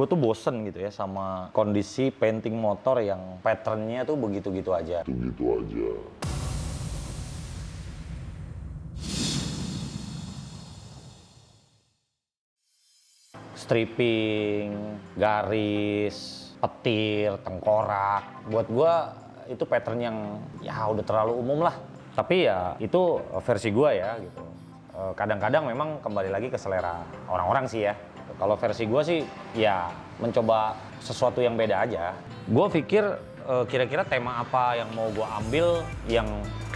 Gue tuh bosen gitu ya sama kondisi painting motor yang patternnya tuh begitu-gitu aja. Gitu aja. Stripping, garis, petir, tengkorak. Buat gue itu pattern yang ya udah terlalu umum lah. Tapi ya itu versi gue ya gitu. Kadang-kadang memang kembali lagi ke selera orang-orang sih ya. Kalau versi gue sih ya mencoba sesuatu yang beda aja. Gue pikir kira-kira tema apa yang mau gue ambil yang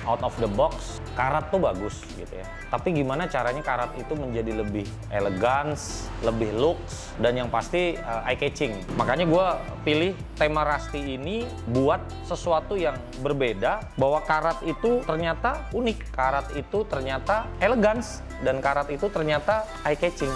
out of the box. Karat tuh bagus gitu ya. Tapi gimana caranya karat itu menjadi lebih elegans, lebih looks, dan yang pasti eye catching. Makanya gue pilih tema Rusty ini buat sesuatu yang berbeda, bahwa karat itu ternyata unik, karat itu ternyata elegans, dan karat itu ternyata eye catching.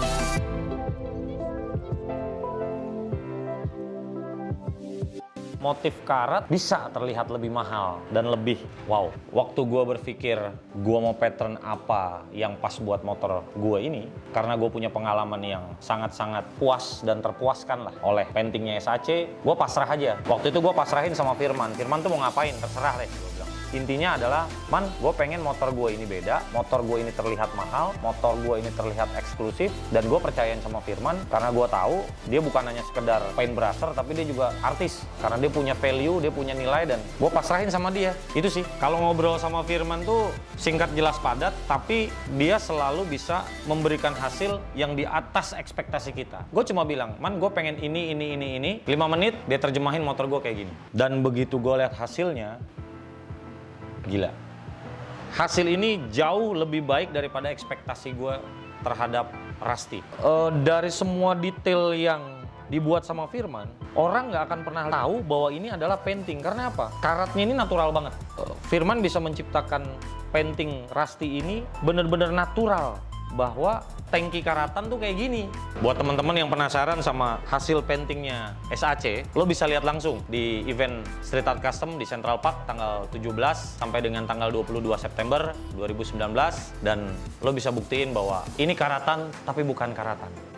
Motif karat bisa terlihat lebih mahal dan lebih wow. Waktu gue berpikir gue mau pattern apa yang pas buat motor gue ini, karena gue punya pengalaman yang sangat-sangat puas dan terpuaskan lah oleh paintingnya SAC, gue pasrah aja. Waktu itu gue pasrahin sama Firman. Firman tuh mau ngapain, terserah deh, gue bilang. Intinya adalah, man, gue pengen motor gue ini beda, motor gue ini terlihat mahal, motor gue ini terlihat eksklusif, dan gue percayain sama Firman karena gue tahu dia bukan hanya sekedar paintbrusher, tapi dia juga artis, karena dia punya value, dia punya nilai, dan gue pasrahin sama dia. Itu sih, kalau ngobrol sama Firman tuh singkat jelas padat, tapi dia selalu bisa memberikan hasil yang di atas ekspektasi kita. Gue cuma bilang, man, gue pengen ini, 5 menit dia terjemahin motor gue kayak gini. Dan begitu gue lihat hasilnya, gila. Hasil ini jauh lebih baik daripada ekspektasi gue terhadap Rusty. Dari semua detail yang dibuat sama Firman, orang nggak akan pernah tahu bahwa ini adalah painting. Karena apa? Karatnya ini natural banget. Firman bisa menciptakan painting Rusty ini benar-benar natural, bahwa tangki karatan tuh kayak gini. Buat teman-teman yang penasaran sama hasil paintingnya SAC, lo bisa lihat langsung di event Street Art Custom di Central Park tanggal 17 sampai dengan tanggal 22 September 2019, dan lo bisa buktiin bahwa ini karatan tapi bukan karatan.